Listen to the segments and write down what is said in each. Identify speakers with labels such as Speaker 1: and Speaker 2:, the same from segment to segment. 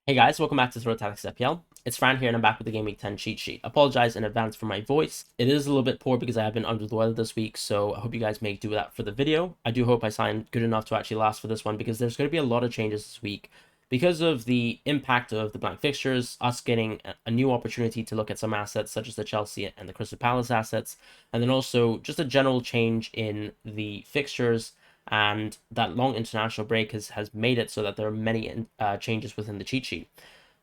Speaker 1: Hey guys, welcome back to Throw Tactics FPL. It's Fran here and I'm back with the Game Week 10 cheat sheet. Apologize in advance for my voice. It is a little bit poor because I have been under the weather this week, so I hope you guys make do with that for the video. I do hope I sound good enough to actually last for this one because there's going to be a lot of changes this week. Because of the impact of the blank fixtures, us getting a new opportunity to look at some assets such as the Chelsea and the Crystal Palace assets, and then also just a general change in the fixtures, and that long international break has made it so that there are many changes within the cheat sheet.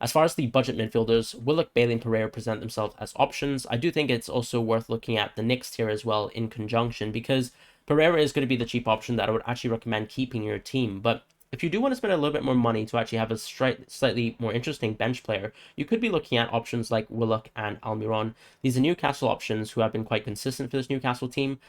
Speaker 1: As far as the budget midfielders, Willock, Bailey, and Pereira present themselves as options. I do think it's also worth looking at the Knicks tier as well in conjunction, because Pereira is going to be the cheap option that I would actually recommend keeping in your team. But if you do want to spend a little bit more money to actually have a slightly more interesting bench player, you could be looking at options like Willock and Almiron. These are Newcastle options who have been quite consistent for this Newcastle team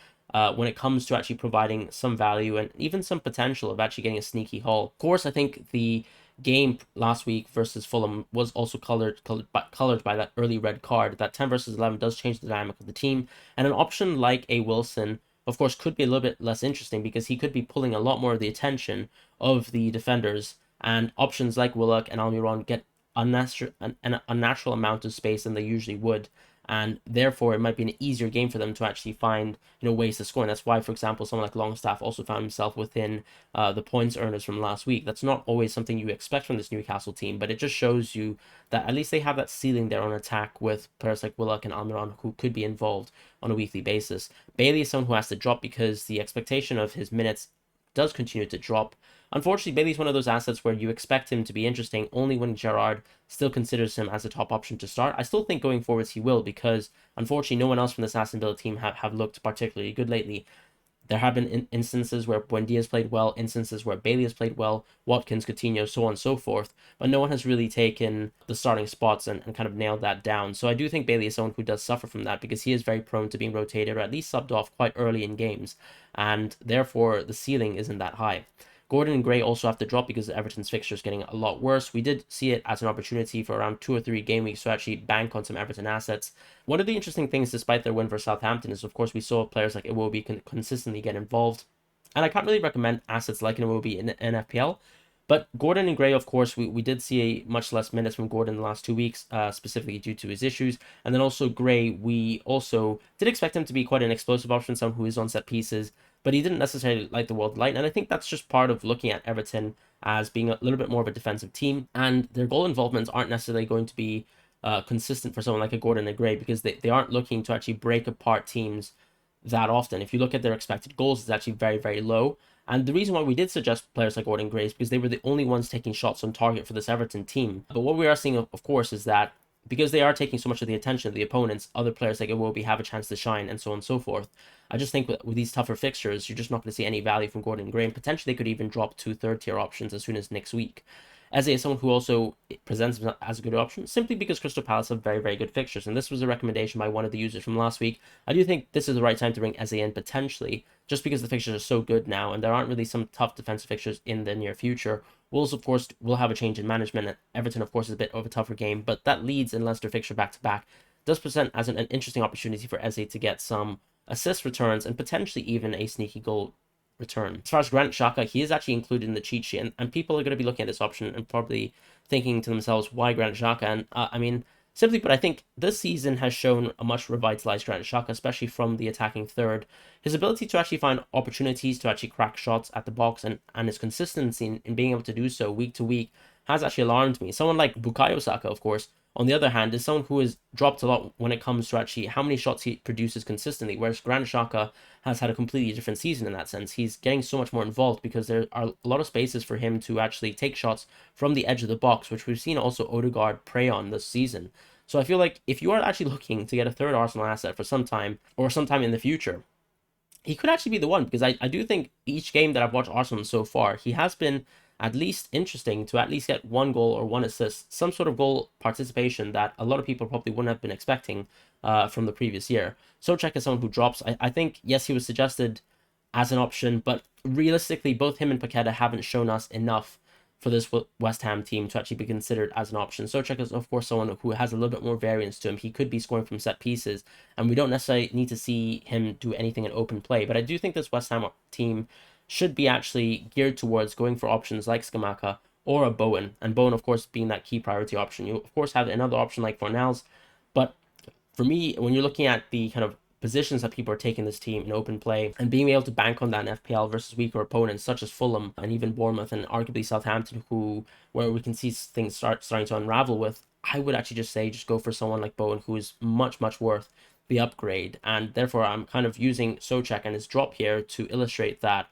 Speaker 1: when it comes to actually providing some value and even some potential of actually getting a sneaky haul. Of course, I think the game last week versus Fulham was also colored by that early red card. That 10 versus 11 does change the dynamic of the team, and an option like a Wilson, of course, could be a little bit less interesting because he could be pulling a lot more of the attention of the defenders, and options like Willock and Almiron get an unnatural amount of space than they usually would, and therefore it might be an easier game for them to actually find ways to score. And that's why, for example, someone like Longstaff also found himself within the points earners from last week. That's not always something you expect from this Newcastle team, but it just shows you that at least they have that ceiling there on attack with players like Willock and Almiron who could be involved on a weekly basis. Bailey is someone who has to drop because the expectation of his minutes does continue to drop. Unfortunately, Bailey's one of those assets where you expect him to be interesting only when Gerrard still considers him as a top option to start. I still think going forwards he will, because unfortunately no one else from this Aston Villa team have looked particularly good lately. There have been instances where Buendia has played well, instances where Bailey has played well, Watkins, Coutinho, so on and so forth, but no one has really taken the starting spots and kind of nailed that down. So I do think Bailey is someone who does suffer from that because he is very prone to being rotated or at least subbed off quite early in games, and therefore the ceiling isn't that high. Gordon and Gray also have to drop because Everton's fixture is getting a lot worse. We did see it as an opportunity for around 2 or 3 game weeks to actually bank on some Everton assets. One of the interesting things, despite their win for Southampton, is of course we saw players like Iwobi consistently get involved. And I can't really recommend assets like Iwobi in FPL. But Gordon and Gray, of course, we did see a much less minutes from Gordon in the last 2 weeks, specifically due to his issues. And then also Gray, we also did expect him to be quite an explosive option, someone who is on set pieces, but he didn't necessarily light the world light. And I think that's just part of looking at Everton as being a little bit more of a defensive team, and their goal involvements aren't necessarily going to be consistent for someone like a Gordon and Gray because they aren't looking to actually break apart teams that often. If you look at their expected goals, it's actually very, very low. And the reason why we did suggest players like Gordon Gray is because they were the only ones taking shots on target for this Everton team. But what we are seeing, of course, is that because they are taking so much of the attention of the opponents, other players like Iwobi have a chance to shine, and so on and so forth. I just think with these tougher fixtures, you're just not going to see any value from Gordon Gray, and potentially they could even drop to third-tier options as soon as next week. Eze is someone who also presents as a good option, simply because Crystal Palace have very, very good fixtures, and this was a recommendation by one of the users from last week. I do think this is the right time to bring Eze in, potentially, just because the fixtures are so good now, and there aren't really some tough defensive fixtures in the near future. Wolves, of course, will have a change in management, and Everton, of course, is a bit of a tougher game, but that Leeds and Leicester fixture back-to-back does present as an interesting opportunity for Eze to get some assist returns and potentially even a sneaky goal return. As far as Granit Xhaka, he is actually included in the cheat sheet, and people are going to be looking at this option and probably thinking to themselves, why Granit Xhaka? And I mean, simply put, I think this season has shown a much revitalized Granit Xhaka, especially from the attacking third. His ability to actually find opportunities to actually crack shots at the box and his consistency in being able to do so week to week has actually alarmed me. Someone like Bukayo Saka, of course, on the other hand, is someone who has dropped a lot when it comes to actually how many shots he produces consistently, whereas Granit Xhaka has had a completely different season in that sense. He's getting so much more involved because there are a lot of spaces for him to actually take shots from the edge of the box, which we've seen also Odegaard prey on this season. So I feel like if you are actually looking to get a third Arsenal asset for some time or sometime in the future, he could actually be the one, because I do think each game that I've watched Arsenal so far, he has been at least interesting to at least get 1 goal or 1 assist, some sort of goal participation that a lot of people probably wouldn't have been expecting from the previous year. Souček is someone who drops. I think, yes, he was suggested as an option, but realistically, both him and Paqueta haven't shown us enough for this West Ham team to actually be considered as an option. Souček is, of course, someone who has a little bit more variance to him. He could be scoring from set pieces, and we don't necessarily need to see him do anything in open play. But I do think this West Ham team should be actually geared towards going for options like Scamacca or a Bowen. And Bowen, of course, being that key priority option. You, of course, have another option like Fornals. But for me, when you're looking at the kind of positions that people are taking this team in open play and being able to bank on that in FPL versus weaker opponents such as Fulham and even Bournemouth and arguably Southampton, where we can see things starting to unravel with, I would actually just say just go for someone like Bowen, who is much worth the upgrade. And therefore, I'm kind of using Souček and his drop here to illustrate that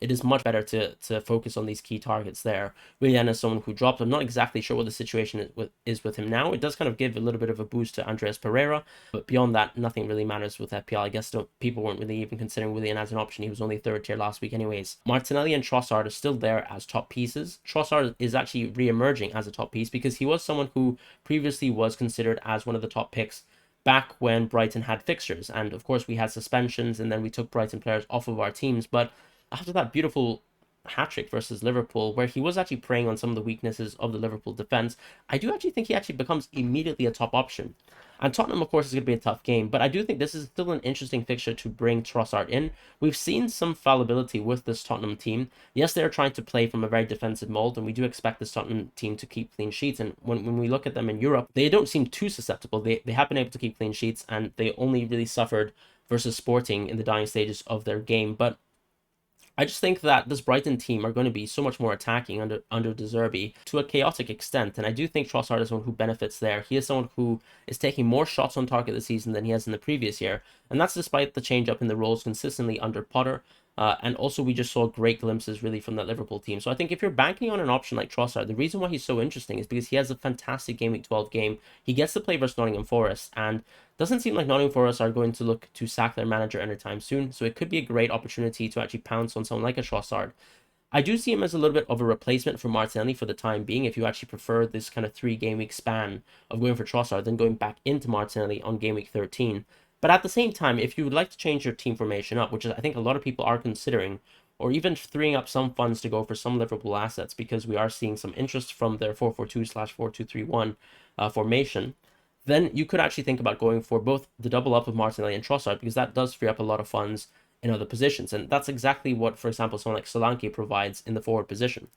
Speaker 1: it is much better to focus on these key targets there. Willian is someone who dropped. I'm not exactly sure what the situation is with him now. It does kind of give a little bit of a boost to Andreas Pereira, but beyond that, nothing really matters with FPL. I guess people weren't really even considering Willian as an option. He was only third tier last week anyways. Martinelli and Trossard are still there as top pieces. Trossard is actually re-emerging as a top piece because he was someone who previously was considered as one of the top picks back when Brighton had fixtures. And of course, we had suspensions and then we took Brighton players off of our teams. But after that beautiful hat-trick versus Liverpool, where he was actually preying on some of the weaknesses of the Liverpool defense, I do actually think he actually becomes immediately a top option. And Tottenham, of course, is going to be a tough game, but I do think this is still an interesting fixture to bring Trossard in. We've seen some fallibility with this Tottenham team. Yes, they're trying to play from a very defensive mold, and we do expect this Tottenham team to keep clean sheets. And when we look at them in Europe, they don't seem too susceptible. They have been able to keep clean sheets, and they only really suffered versus Sporting in the dying stages of their game. But I just think that this Brighton team are going to be so much more attacking under De Zerbi to a chaotic extent, and I do think Trossard is someone who benefits there. He is someone who is taking more shots on target this season than he has in the previous year, and that's despite the change up in the roles consistently under Potter. And also, we just saw great glimpses really from that Liverpool team. So I think if you're banking on an option like Trossard, the reason why he's so interesting is because he has a fantastic Game Week 12 game. He gets to play versus Nottingham Forest, and doesn't seem like Nottingham Forest are going to look to sack their manager anytime soon. So it could be a great opportunity to actually pounce on someone like a Trossard. I do see him as a little bit of a replacement for Martinelli for the time being, if you actually prefer this kind of 3 game week span of going for Trossard, then going back into Martinelli on Game Week 13. But at the same time, if you would like to change your team formation up, which is, I think a lot of people are considering, or even freeing up some funds to go for some Liverpool assets, because we are seeing some interest from their 4-4-2/4-2-3-1 formation, then you could actually think about going for both the double up of Martinelli and Trossard, because that does free up a lot of funds in other positions. And that's exactly what, for example, someone like Solanke provides in the forward position.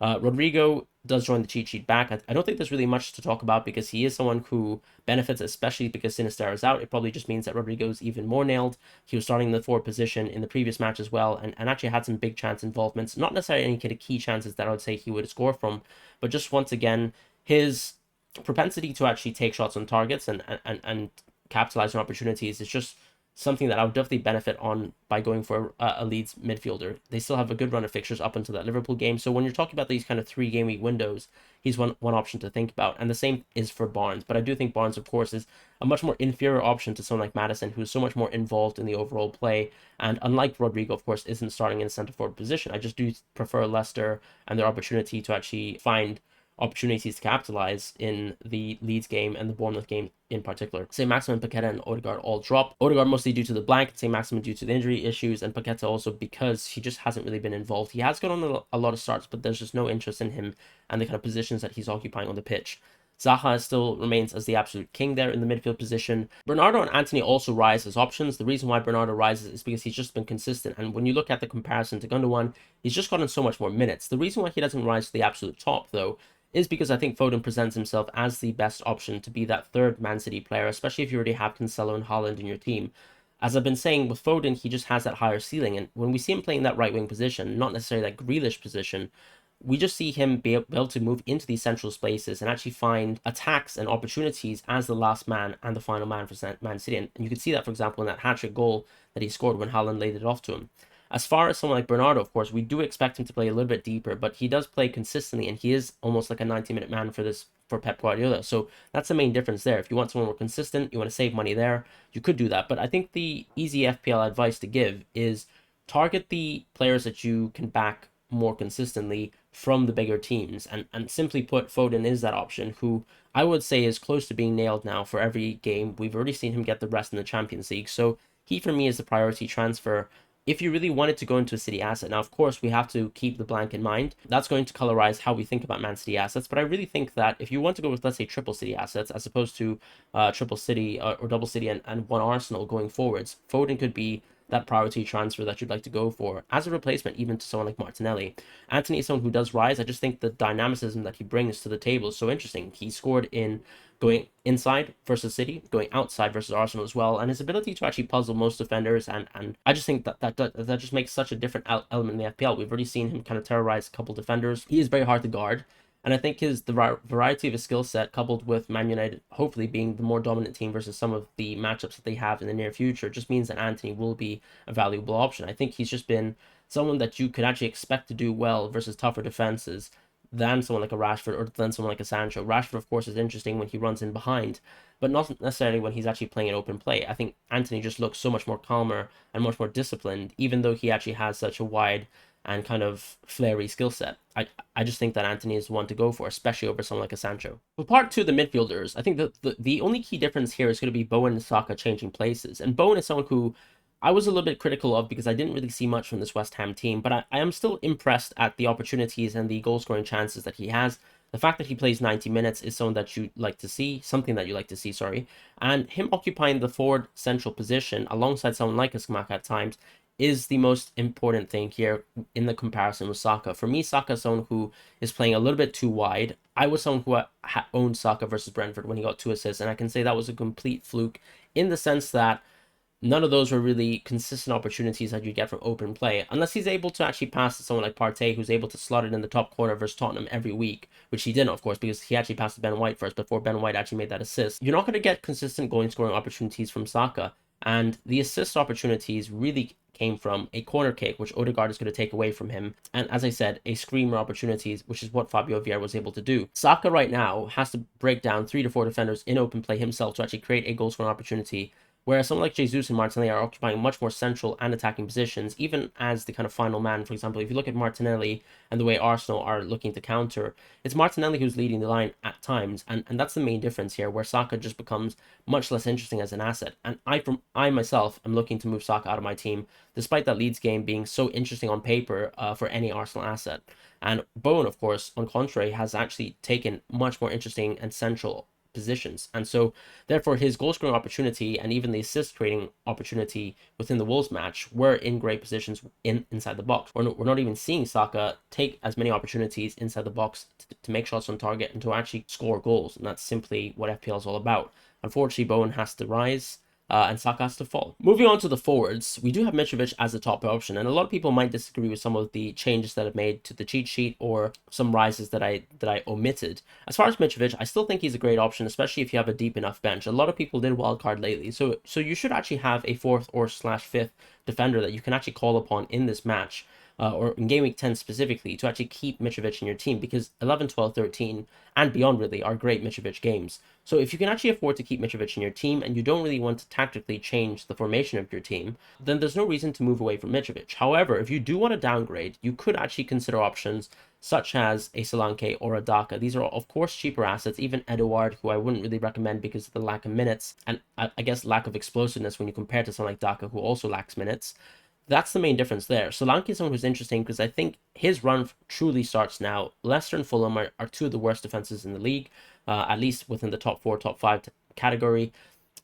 Speaker 1: Rodrigo does join the cheat sheet back. I don't think there's really much to talk about because he is someone who benefits, especially because Sinister is out. It probably just means that Rodrigo is even more nailed. He was starting in the forward position in the previous match as well, and actually had some big chance involvements. Not necessarily any kind of key chances that I would say he would score from, but just once again, his propensity to actually take shots on targets and capitalize on opportunities is just something that I would definitely benefit on by going for a Leeds midfielder. They still have a good run of fixtures up until that Liverpool game. So when you're talking about these kind of 3 game week windows, he's one option to think about. And the same is for Barnes. But I do think Barnes, of course, is a much more inferior option to someone like Maddison, who's so much more involved in the overall play. And unlike Rodrigo, of course, isn't starting in a centre forward position. I just do prefer Leicester and their opportunity to actually find opportunities to capitalize in the Leeds game and the Bournemouth game in particular. Say Maximin, Paqueta, and Odegaard all drop. Odegaard mostly due to the blank, say Maximin due to the injury issues, and Paqueta also because he just hasn't really been involved. He has got on a lot of starts, but there's just no interest in him and the kind of positions that he's occupying on the pitch. Zaha still remains as the absolute king there in the midfield position. Bernardo and Anthony also rise as options. The reason why Bernardo rises is because he's just been consistent. And when you look at the comparison to Gundogan, he's just gotten so much more minutes. The reason why he doesn't rise to the absolute top, though, is because I think Foden presents himself as the best option to be that third Man City player, especially if you already have Cancelo and Haaland in your team. As I've been saying, with Foden, he just has that higher ceiling. And when we see him playing that right wing position, not necessarily that Grealish position, we just see him be able to move into these central spaces and actually find attacks and opportunities as the last man and the final man for Man City. And you can see that, for example, in that hat-trick goal that he scored when Haaland laid it off to him. As far as someone like Bernardo, of course, we do expect him to play a little bit deeper, but he does play consistently, and he is almost like a 90-minute man for Pep Guardiola. So that's the main difference there. If you want someone more consistent, you want to save money there, you could do that. But I think the easy FPL advice to give is target the players that you can back more consistently from the bigger teams. And simply put, Foden is that option, who I would say is close to being nailed now for every game. We've already seen him get the rest in the Champions League. So he, for me, is the priority transfer if you really wanted to go into a City asset. Now, of course, we have to keep the blank in mind. That's going to colorize how we think about Man City assets. But I really think that if you want to go with, let's say, triple City assets, as opposed to triple City or double City and one Arsenal going forwards, Foden could be that priority transfer that you'd like to go for as a replacement, even to someone like Martinelli. Antony is someone who does rise. I just think the dynamicism that he brings to the table is so interesting. He scored in going inside versus City, going outside versus Arsenal as well, and his ability to actually puzzle most defenders, and I just think that just makes such a different element in the FPL. We've already seen him kind of terrorize a couple defenders. He is very hard to guard, and I think the variety of his skill set, coupled with Man United hopefully being the more dominant team versus some of the matchups that they have in the near future, just means that Antony will be a valuable option. I think he's just been someone that you could actually expect to do well versus tougher defenses than someone like a Rashford or than someone like a Sancho. Rashford, of course, is interesting when he runs in behind, but not necessarily when he's actually playing an open play. I think Antony just looks so much more calmer and much more disciplined, even though he actually has such a wide and kind of flary skill set. I just think that Antony is one to go for, especially over someone like a Sancho. For part two, the midfielders, I think the only key difference here is going to be Bowen and Saka changing places. And Bowen is someone who I was a little bit critical of because I didn't really see much from this West Ham team, but I am still impressed at the opportunities and the goal-scoring chances that he has. The fact that he plays 90 minutes is something that you like to see, sorry. And him occupying the forward central position alongside someone like Skamaka at times is the most important thing here in the comparison with Saka. For me, Saka is someone who is playing a little bit too wide. I was someone who owned Saka versus Brentford when he got 2 assists, and I can say that was a complete fluke in the sense that none of those were really consistent opportunities that you get from open play, unless he's able to actually pass to someone like Partey, who's able to slot it in the top corner versus Tottenham every week, which he didn't, of course, because he actually passed to Ben White first before Ben White actually made that assist. You're not going to get consistent goal-scoring opportunities from Saka, and the assist opportunities really came from a corner kick, which Odegaard is going to take away from him, and as I said, a screamer opportunities, which is what Fabio Vieira was able to do. Saka right now has to break down 3 to 4 defenders in open play himself to actually create a goal-scoring opportunity, whereas someone like Jesus and Martinelli are occupying much more central and attacking positions, even as the kind of final man. For example, if you look at Martinelli and the way Arsenal are looking to counter, it's Martinelli who's leading the line at times, and that's the main difference here, where Saka just becomes much less interesting as an asset. And I myself am looking to move Saka out of my team, despite that Leeds game being so interesting on paper for any Arsenal asset. And Bowen, of course, on contrary, has actually taken much more interesting and central positions, and so therefore his goal scoring opportunity and even the assist creating opportunity within the Wolves match were in great positions inside the box. We're not even seeing Saka take as many opportunities inside the box to make shots on target and to actually score goals, and that's simply what FPL is all about. Unfortunately, Bowen has to rise, and Saka has to fall. Moving on to the forwards, we do have Mitrovic as a top option, and a lot of people might disagree with some of the changes that I've made to the cheat sheet or some rises that I omitted. As far as Mitrovic, I still think he's a great option, especially if you have a deep enough bench. A lot of people did wildcard lately, so you should actually have a 4th or /5th defender that you can actually call upon in this match. Or in Game Week 10 specifically, to actually keep Mitrovic in your team, because 11, 12, 13, and beyond really are great Mitrovic games. So if you can actually afford to keep Mitrovic in your team and you don't really want to tactically change the formation of your team, then there's no reason to move away from Mitrovic. However, if you do want to downgrade, you could actually consider options such as a Solanke or a Daka. These are, of course, cheaper assets. Even Edouard, who I wouldn't really recommend because of the lack of minutes and I guess lack of explosiveness when you compare to someone like Daka, who also lacks minutes. That's the main difference there. Solanke is someone who's interesting because I think his run truly starts now. Leicester and Fulham are 2 of the worst defenses in the league, at least within the top 4, top 5 category.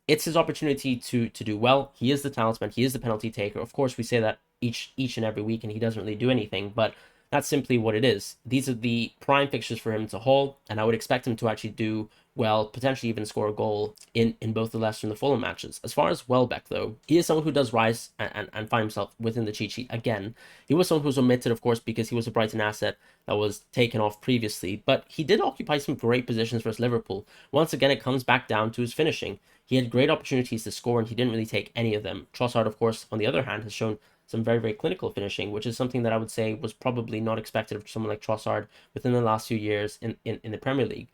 Speaker 1: It's his opportunity to do well. He is the talisman. He is the penalty taker. Of course, we say that each and every week, and he doesn't really do anything, but that's simply what it is. These are the prime fixtures for him to haul, and I would expect him to actually do well, potentially even score a goal in both the Leicester and the Fulham matches. As far as Welbeck, though, he is someone who does rise and find himself within the cheat sheet again. He was someone who was omitted, of course, because he was a Brighton asset that was taken off previously, but he did occupy some great positions versus Liverpool. Once again, it comes back down to his finishing. He had great opportunities to score, and he didn't really take any of them. Trossard, of course, on the other hand, has shown some very, very clinical finishing, which is something that I would say was probably not expected of someone like Trossard within the last few years in the Premier League.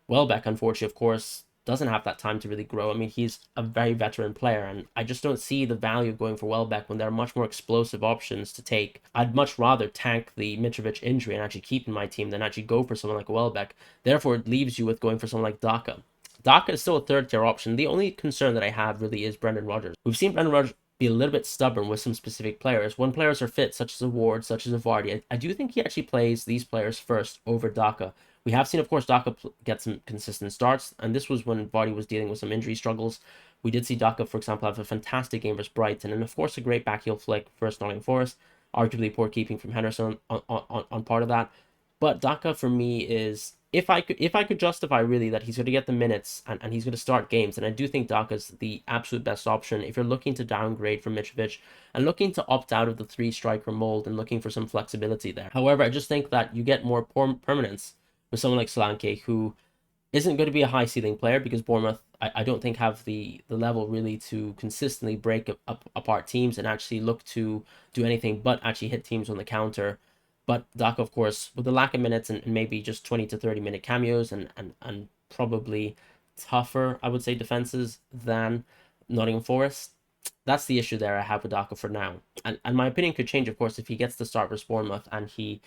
Speaker 1: Welbeck, unfortunately, of course, doesn't have that time to really grow. I mean, he's a very veteran player, and I just don't see the value of going for Welbeck when there are much more explosive options to take. I'd much rather tank the Mitrovic injury and actually keep in my team than actually go for someone like Welbeck. Therefore, it leaves you with going for someone like Daka. Daka is still a 3rd-tier option. The only concern that I have really is Brendan Rodgers. We've seen Brendan Rodgers be a little bit stubborn with some specific players. When players are fit, such as a Ward, such as a Vardy, I do think he actually plays these players first over Daka We have seen, of course, Daka get some consistent starts, and this was when Vardy was dealing with some injury struggles. We did see Daka, for example, have a fantastic game versus Brighton, and of course a great backheel flick versus Nottingham Forest. Arguably poor keeping from Henderson on part of that. But Daka for me is, if I could justify really that he's going to get the minutes and he's going to start games, and I do think Daka's the absolute best option if you're looking to downgrade from Mitrovic and looking to opt out of the three striker mold and looking for some flexibility there. However, I just think that you get more permanence with someone like Solanke, who isn't going to be a high ceiling player because Bournemouth, I don't think, have the level really to consistently break apart teams and actually look to do anything but actually hit teams on the counter. But Daka, of course, with the lack of minutes and maybe just 20 to 30 minute cameos and probably tougher, I would say, defenses than Nottingham Forest, that's the issue there I have with Daka for now. And my opinion could change, of course, if he gets to start versus Bournemouth and he,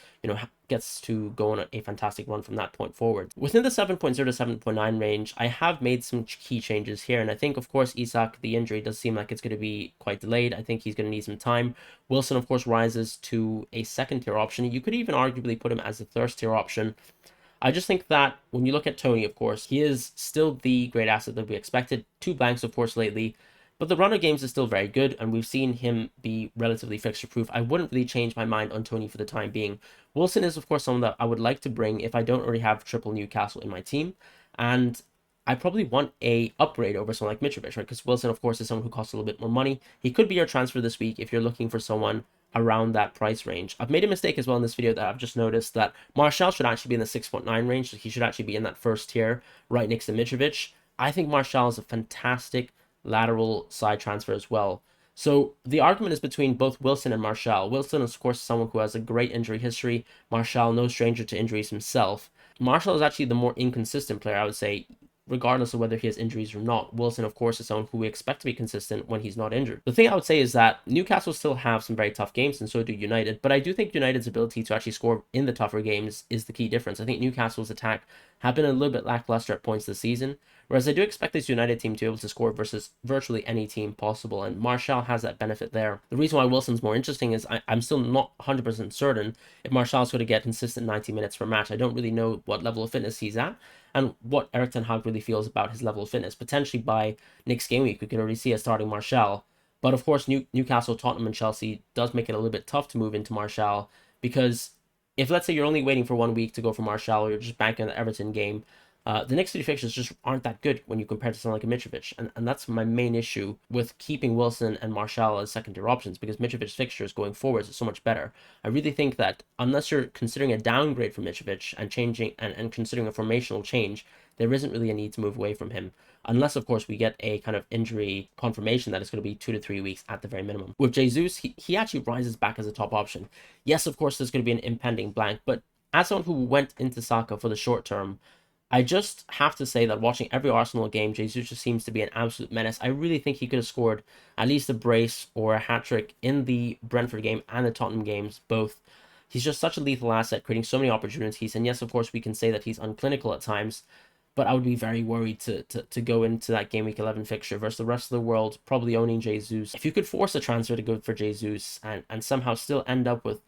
Speaker 1: gets to go on a fantastic run from that point forward. Within the 7.0 to 7.9 range, I have made some key changes here. And I think, of course, Isak, the injury does seem like it's going to be quite delayed. I think he's going to need some time. Wilson, of course, rises to a second tier option. You could even arguably put him as a third tier option. I just think that when you look at Tony, of course, he is still the great asset that we expected. 2 blanks, of course, lately. But the run of games is still very good, and we've seen him be relatively fixture-proof. I wouldn't really change my mind on Tony for the time being. Wilson is, of course, someone that I would like to bring if I don't already have triple Newcastle in my team. And I probably want a upgrade over someone like Mitrovic, right? Because Wilson, of course, is someone who costs a little bit more money. He could be your transfer this week if you're looking for someone around that price range. I've made a mistake as well in this video that I've just noticed that Martial should actually be in the 6.9 range. So he should actually be in that first tier right next to Mitrovic. I think Martial is a fantastic lateral side transfer as well. So the argument is between both Wilson and Martial. Wilson is, of course, someone who has a great injury history. Martial, no stranger to injuries himself. Martial is actually the more inconsistent player, I would say, regardless of whether he has injuries or not. Wilson, of course, is someone who we expect to be consistent when he's not injured. The thing I would say is that Newcastle still have some very tough games, and so do United, but I do think United's ability to actually score in the tougher games is the key difference. I think Newcastle's attack have been a little bit lackluster at points this season, whereas I do expect this United team to be able to score versus virtually any team possible, and Martial has that benefit there. The reason why Wilson's more interesting is I'm still not 100% certain if Martial's going to get consistent 90 minutes per match. I don't really know what level of fitness he's at, and what Erik ten Hag really feels about his level of fitness. Potentially by next game week, we could already see a starting Martial. But of course, Newcastle, Tottenham, and Chelsea does make it a little bit tough to move into Martial, because if, let's say, you're only waiting for 1 week to go for Martial, or you're just banking on the Everton game, the next 3 fixtures just aren't that good when you compare to someone like a Mitrovic. And that's my main issue with keeping Wilson and Martial as secondary options, because Mitrovic's fixtures going forwards is so much better. I really think that unless you're considering a downgrade for Mitrovic and changing and considering a formational change, there isn't really a need to move away from him. Unless, of course, we get a kind of injury confirmation that it's going to be 2 to 3 weeks at the very minimum. With Jesus, he actually rises back as a top option. Yes, of course, there's going to be an impending blank, but as someone who went into Saka for the short term, I just have to say that watching every Arsenal game, Jesus just seems to be an absolute menace. I really think he could have scored at least a brace or a hat-trick in the Brentford game and the Tottenham games, both. He's just such a lethal asset, creating so many opportunities. And yes, of course, we can say that he's unclinical at times, but I would be very worried to go into that Game Week 11 fixture versus the rest of the world, probably owning Jesus. If you could force a transfer to go for Jesus and somehow still end up with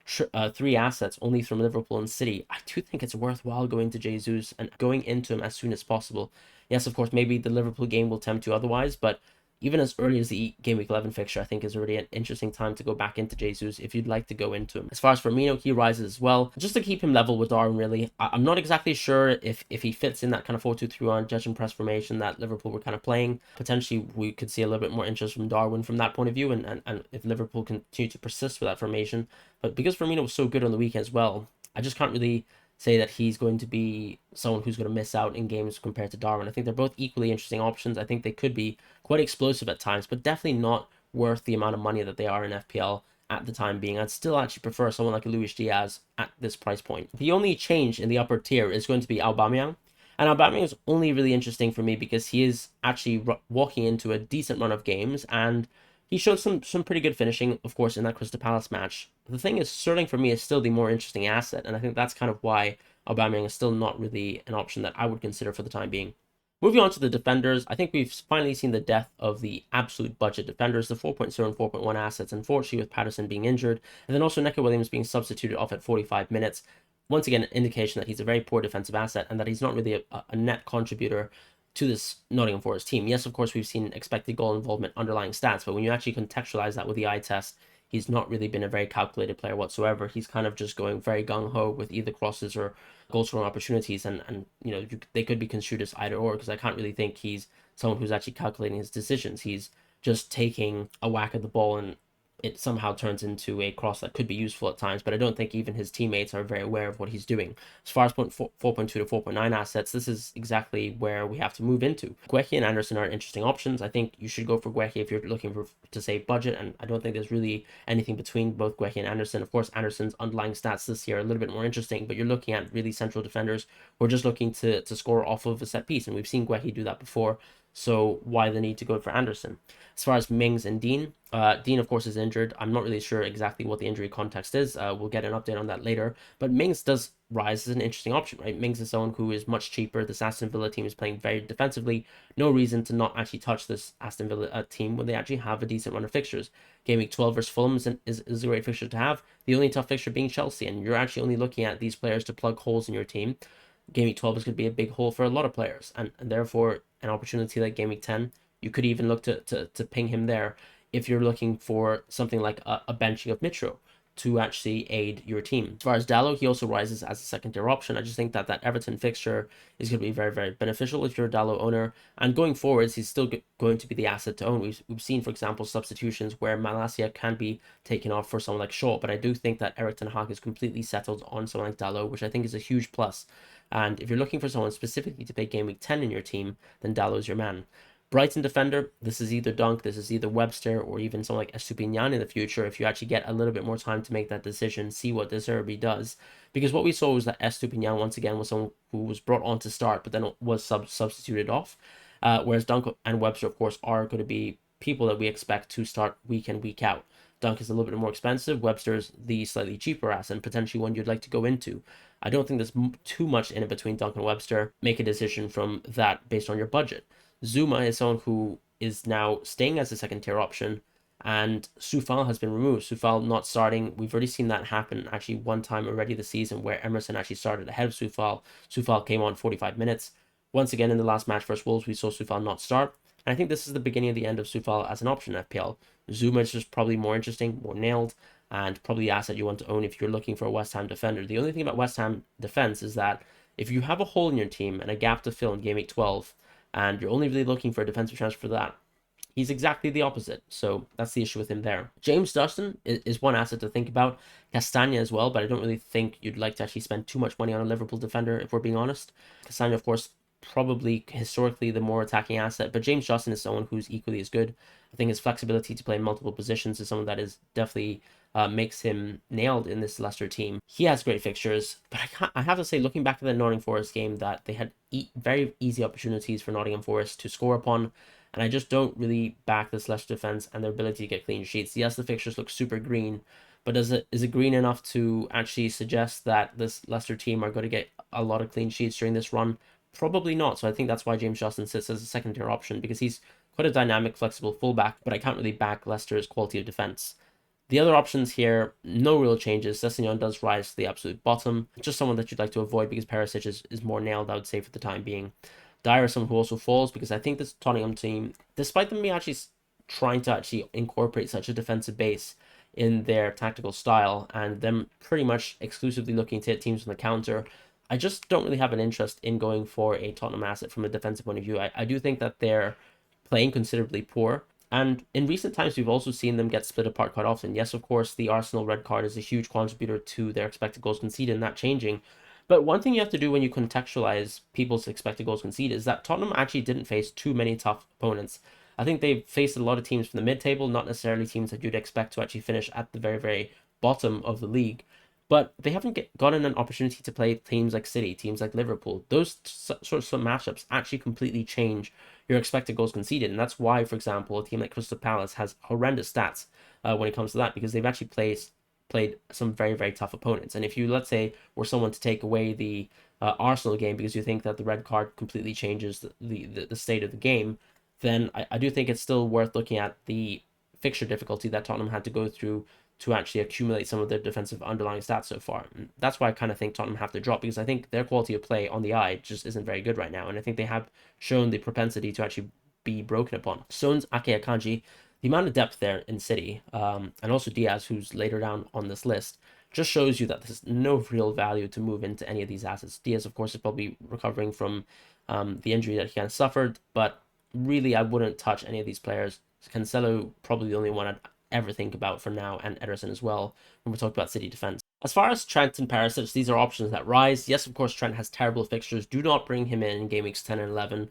Speaker 1: 3 assets only from Liverpool and City, I do think it's worthwhile going to Jesus and going into him as soon as possible. Yes, of course, maybe the Liverpool game will tempt you otherwise, but even as early as the Game Week 11 fixture, I think is already an interesting time to go back into Jesus if you'd like to go into him. As far as Firmino, he rises as well, just to keep him level with Darwin, really. I'm not exactly sure if he fits in that kind of 4-2-3-1 judge and press formation that Liverpool were kind of playing. Potentially, we could see a little bit more interest from Darwin from that point of view, and if Liverpool continue to persist with that formation. But because Firmino was so good on the weekend as well, I just can't really say that he's going to be someone who's going to miss out in games compared to Darwin. I think they're both equally interesting options. I think they could be quite explosive at times, but definitely not worth the amount of money that they are in FPL at the time being. I'd still actually prefer someone like a Luis Diaz at this price point. The only change in the upper tier is going to be Aubameyang. And Aubameyang is only really interesting for me because he is actually walking into a decent run of games, and he showed some pretty good finishing, of course, in that Crystal Palace match. The thing is, Sterling for me is still the more interesting asset, and I think that's kind of why Aubameyang is still not really an option that I would consider for the time being. Moving on to the defenders, I think we've finally seen the death of the absolute budget defenders, the 4.0 and 4.1 assets, unfortunately with Patterson being injured, and then also Neco Williams being substituted off at 45 minutes. once again, an indication that he's a very poor defensive asset and that he's not really a net contributor to this Nottingham Forest team. Yes, of course, we've seen expected goal involvement underlying stats, but when you actually contextualize that with the eye test, he's not really been a very calculated player whatsoever. He's kind of just going very gung-ho with either crosses or goal scoring opportunities, and they could be construed as either or, because I can't really think he's someone who's actually calculating his decisions. He's just taking a whack at the ball and it somehow turns into a cross that could be useful at times, but I don't think even his teammates are very aware of what he's doing. As far as 4.2 to 4.9 assets, this is exactly where we have to move into. Guehi and Anderson are interesting options. I think you should go for Guehi if you're looking to save budget, and I don't think there's really anything between both Guehi and Anderson. Of course, Anderson's underlying stats this year are a little bit more interesting, but you're looking at really central defenders who are just looking to score off of a set piece, and we've seen Guehi do that before. So why the need to go for Anderson? As far as Mings and Dean, Dean, of course, is injured. I'm not really sure exactly what the injury context is. We'll get an update on that later. But Mings does rise as an interesting option, right? Mings is someone who is much cheaper. This Aston Villa team is playing very defensively. No reason to not actually touch this Aston Villa team when they actually have a decent run of fixtures. Game week 12 versus Fulham is a great fixture to have. The only tough fixture being Chelsea, and you're actually only looking at these players to plug holes in your team. Game week 12 is going to be a big hole for a lot of players, and therefore an opportunity like game week 10, you could even look to ping him there if you're looking for something like a benching of Mitro to actually aid your team. As far as Dalot, he also rises as a second-tier option. I just think that Everton fixture is going to be very, very beneficial if you're a Dalot owner. And going forwards, he's still going to be the asset to own. We've seen, for example, substitutions where Malacia can be taken off for someone like Shaw, but I do think that Erik ten Hag is completely settled on someone like Dalot, which I think is a huge plus. And if you're looking for someone specifically to play game week 10 in your team, then Dalot is your man. Brighton defender, this is either Dunk, this is either Webster, or even someone like Estupiñán in the future if you actually get a little bit more time to make that decision, see what De Zerbi does. Because what we saw was that Estupiñán, once again, was someone who was brought on to start, but then was substituted off. Whereas Dunk and Webster, of course, are going to be people that we expect to start week in, week out. Dunk is a little bit more expensive. Webster's the slightly cheaper asset and potentially one you'd like to go into. I don't think there's too much in it between Dunk and Webster. Make a decision from that based on your budget. Zuma is someone who is now staying as a second-tier option, and Soufal has been removed. Soufal not starting. We've already seen that happen actually one time already this season where Emerson actually started ahead of Soufal. Soufal came on 45 minutes. Once again, in the last match versus Wolves, we saw Soufal not start. And I think this is the beginning of the end of Soufal as an option in FPL. Zuma is just probably more interesting, more nailed, and probably the asset you want to own if you're looking for a West Ham defender. The only thing about West Ham defense is that if you have a hole in your team and a gap to fill in game week 12, and you're only really looking for a defensive transfer for that, he's exactly the opposite. So that's the issue with him there. James Dustin is one asset to think about. Castagna as well, but I don't really think you'd like to actually spend too much money on a Liverpool defender, if we're being honest. Castagna, of course, probably historically the more attacking asset, but James Dustin is someone who's equally as good. I think his flexibility to play in multiple positions is someone that is definitely makes him nailed in this Leicester team. He has great fixtures, but I have to say, looking back at the Nottingham Forest game, that they had very easy opportunities for Nottingham Forest to score upon, and I just don't really back this Leicester defense and their ability to get clean sheets. Yes, the fixtures look super green, but is it green enough to actually suggest that this Leicester team are going to get a lot of clean sheets during this run? Probably not. So I think that's why James Justin sits as a second-tier option, because he's quite a dynamic, flexible fullback, but I can't really back Leicester's quality of defense. The other options here, no real changes. Sessegnon does rise to the absolute bottom. Just someone that you'd like to avoid because Perisic is more nailed, I would say, for the time being. Dyer is someone who also falls because I think this Tottenham team, despite them being actually trying to actually incorporate such a defensive base in their tactical style and them pretty much exclusively looking to hit teams on the counter, I just don't really have an interest in going for a Tottenham asset from a defensive point of view. I do think that they're playing considerably poor. And in recent times, we've also seen them get split apart quite often. Yes, of course, the Arsenal red card is a huge contributor to their expected goals conceded and that changing. But one thing you have to do when you contextualize people's expected goals conceded is that Tottenham actually didn't face too many tough opponents. I think they faced a lot of teams from the mid-table, not necessarily teams that you'd expect to actually finish at the very, very bottom of the league. But they haven't gotten an opportunity to play teams like City, teams like Liverpool. Those sorts of matchups actually completely change your expected goals conceded. And that's why, for example, a team like Crystal Palace has horrendous stats when it comes to that, because they've actually played some very, very tough opponents. And if you, let's say, were someone to take away the Arsenal game because you think that the red card completely changes the state of the game, then I do think it's still worth looking at the fixture difficulty that Tottenham had to go through to actually accumulate some of their defensive underlying stats so far. And that's why I kind of think Tottenham have to drop, because I think their quality of play on the eye just isn't very good right now. And I think they have shown the propensity to actually be broken upon. Stones, Ake, Akanji, the amount of depth there in City, and also Diaz, who's later down on this list, just shows you that there's no real value to move into any of these assets. Diaz, of course, is probably recovering from the injury that he kind of suffered, but really I wouldn't touch any of these players. Cancelo, probably the only one I'd ever think about for now, and Ederson as well, when we're talking about City defense. As far as Trent and Perisic, these are options that rise. Yes, of course, Trent has terrible fixtures. Do not bring him in game weeks 10 and 11.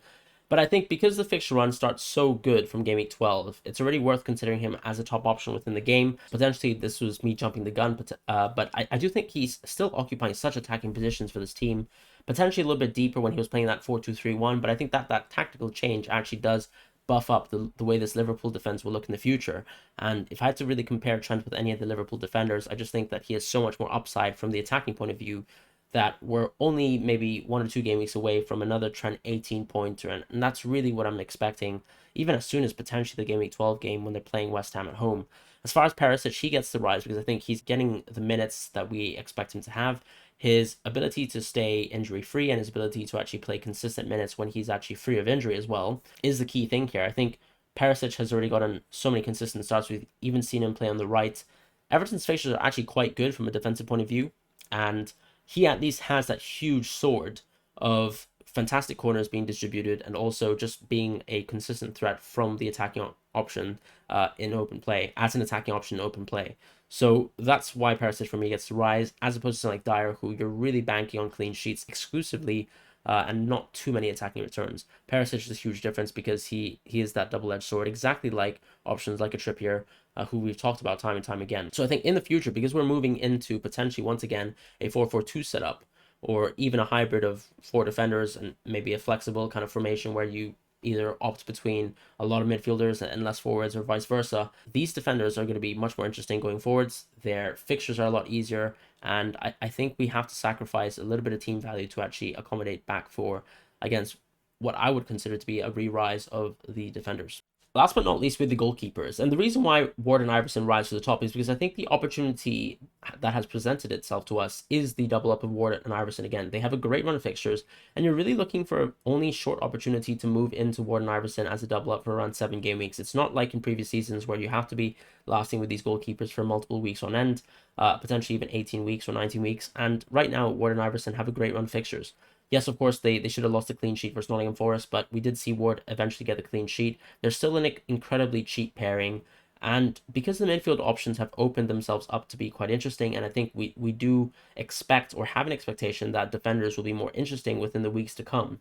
Speaker 1: But I think because the fixture run starts so good from game week 12, it's already worth considering him as a top option within the game. Potentially, this was me jumping the gun, but I do think he's still occupying such attacking positions for this team. Potentially a little bit deeper when he was playing that 4-2-3-1, but I think that tactical change actually does buff up the way this Liverpool defense will look in the future. And if I had to really compare Trent with any of the Liverpool defenders, I just think that he has so much more upside from the attacking point of view that we're only maybe 1 or 2 game weeks away from another Trent 18-pointer. And that's really what I'm expecting, even as soon as potentially the game week 12 game when they're playing West Ham at home. As far as Perisic, he gets the rise because I think he's getting the minutes that we expect him to have. His ability to stay injury-free and his ability to actually play consistent minutes when he's actually free of injury as well is the key thing here. I think Perisic has already gotten so many consistent starts. We've even seen him play on the right. Everton's fixtures are actually quite good from a defensive point of view, and he at least has that huge sword of fantastic corners being distributed and also just being a consistent threat from the attacking option in open play, as an attacking option in open play. So that's why Perisic for me gets to rise, as opposed to like Dyer, who you're really banking on clean sheets exclusively and not too many attacking returns. Perisic is a huge difference because he is that double-edged sword, exactly like options like a Trippier, who we've talked about time and time again. So I think in the future, because we're moving into potentially once again a 4-4-2 setup, or even a hybrid of 4 defenders and maybe a flexible kind of formation where you either opt between a lot of midfielders and less forwards, or vice versa, these defenders are going to be much more interesting going forwards. Their fixtures are a lot easier, and I think we have to sacrifice a little bit of team value to actually accommodate back for against what I would consider to be a re-rise of the defenders. Last but not least, with the goalkeepers. And the reason why Ward and Iverson rise to the top is because I think the opportunity that has presented itself to us is the double up of Ward and Iverson again. They have a great run of fixtures, and you're really looking for only short opportunity to move into Ward and Iverson as a double up for around 7 game weeks. It's not like in previous seasons where you have to be lasting with these goalkeepers for multiple weeks on end, potentially even 18 weeks or 19 weeks. And right now, Ward and Iverson have a great run of fixtures. Yes, of course, they should have lost a clean sheet versus Nottingham Forest, but we did see Ward eventually get the clean sheet. They're still an incredibly cheap pairing, and because the midfield options have opened themselves up to be quite interesting, and I think we do expect or have an expectation that defenders will be more interesting within the weeks to come,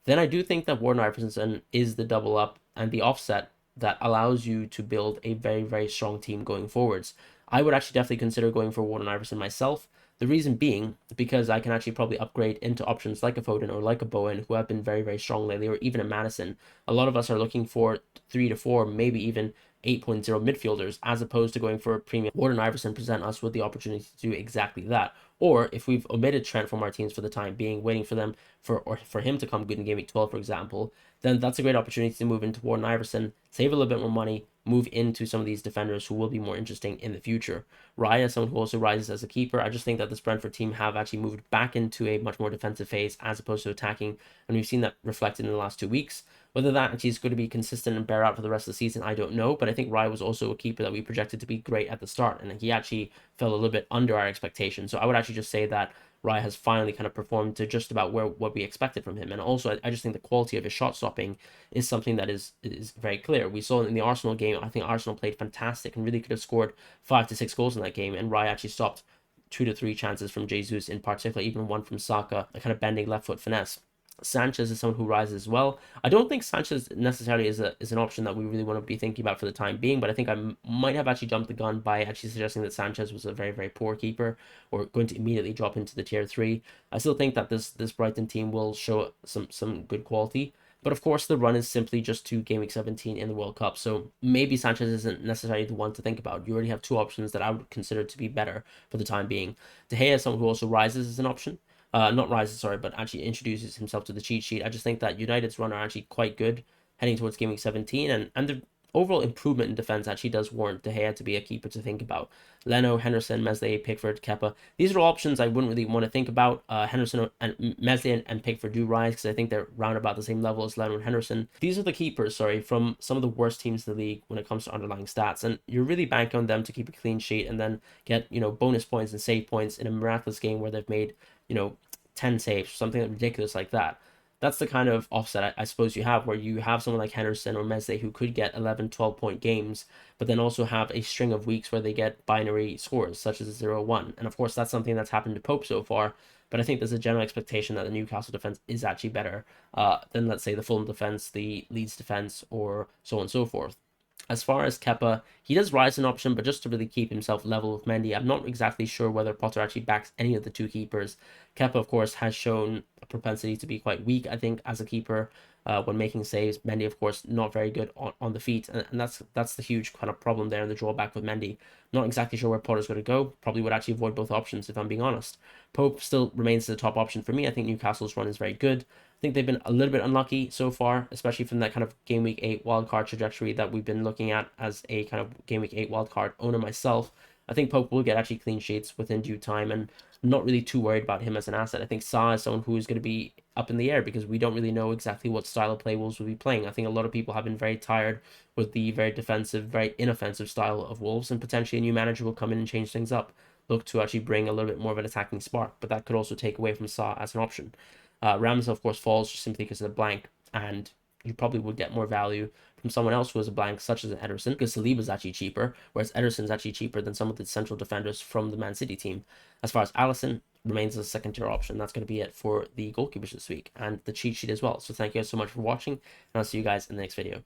Speaker 1: then I do think that Ward and Iverson is the double up and the offset that allows you to build a very, very strong team going forwards. I would actually definitely consider going for Ward and Iverson myself. The reason being because I can actually probably upgrade into options like a Foden or like a Bowen, who have been very, very strong lately, or even a Madison. A lot of us are looking for 3 to 4, maybe even 8.0 midfielders, as opposed to going for a premium. Ward and Iverson present us with the opportunity to do exactly that. Or if we've omitted Trent from our teams for the time being, waiting for them for him to come good in game week 12, for example, then that's a great opportunity to move into Ward and Iverson, save a little bit more money, move into some of these defenders who will be more interesting in the future. Raya, someone who also rises as a keeper. I just think that this Brentford team have actually moved back into a much more defensive phase as opposed to attacking, and we've seen that reflected in the last 2 weeks. Whether that actually is going to be consistent and bear out for the rest of the season, I don't know, but I think Raya was also a keeper that we projected to be great at the start, and he actually fell a little bit under our expectations. So I would actually just say that Raya has finally kind of performed to just about what we expected from him. And also, I just think the quality of his shot stopping is something that is very clear. We saw in the Arsenal game, I think Arsenal played fantastic and really could have scored 5 to 6 goals in that game, and Raya actually stopped 2 to 3 chances from Jesus in particular, even one from Saka, a kind of bending left foot finesse. Sanchez is someone who rises as well. I don't think Sanchez necessarily is an option that we really want to be thinking about for the time being, but I think I might have actually jumped the gun by actually suggesting that Sanchez was a very, very poor keeper or going to immediately drop into the tier 3. I still think that this Brighton team will show some good quality, but of course the run is simply just to game week 17 in the World Cup, so maybe Sanchez isn't necessarily the one to think about. You already have 2 options that I would consider to be better for the time being. De Gea is someone who also rises as an option. Not rises, sorry, but actually introduces himself to the cheat sheet. I just think that United's run are actually quite good heading towards game week 17, and overall improvement in defense actually does warrant De Gea to be a keeper to think about. Leno, Henderson, Meslier, Pickford, Kepa. These are all options I wouldn't really want to think about. Henderson and Meslier and Pickford do rise because I think they're round about the same level as Leno and Henderson. These are the keepers, from some of the worst teams in the league when it comes to underlying stats, and you're really banking on them to keep a clean sheet and then get, bonus points and save points in a miraculous game where they've made, 10 saves, something ridiculous like that. That's the kind of offset I suppose you have, where you have someone like Henderson or Meslier who could get 11, 12-point games, but then also have a string of weeks where they get binary scores, such as a 0-1. And of course, that's something that's happened to Pope so far, but I think there's a general expectation that the Newcastle defense is actually better than, let's say, the Fulham defense, the Leeds defense, or so on and so forth. As far as Kepa, he does rise an option, but just to really keep himself level with Mendy. I'm not exactly sure whether Potter actually backs any of the two keepers. Kepa, of course, has shown a propensity to be quite weak, I think, as a keeper when making saves. Mendy, of course, not very good on the feet, and that's the huge kind of problem there and the drawback with Mendy. Not exactly sure where Potter's going to go. Probably would actually avoid both options, if I'm being honest. Pope still remains the top option for me. I think Newcastle's run is very good. I think they've been a little bit unlucky so far, especially from that kind of game week 8 wildcard trajectory that we've been looking at as a kind of game week 8 wildcard owner myself. I think Pope will get actually clean sheets within due time, and I'm not really too worried about him as an asset. I think Sa is someone who is going to be up in the air because we don't really know exactly what style of play Wolves will be playing. I think a lot of people have been very tired with the very defensive, very inoffensive style of Wolves, and potentially a new manager will come in and change things up, look to actually bring a little bit more of an attacking spark, but that could also take away from Sa as an option. Rams, of course, falls just simply because of the blank, and you probably would get more value from someone else who has a blank, such as Ederson, because Saliba is actually cheaper, whereas Ederson is actually cheaper than some of the central defenders from the Man City team. As far as Alisson, remains a second-tier option. That's going to be it for the goalkeepers this week and the cheat sheet as well. So thank you guys so much for watching, and I'll see you guys in the next video.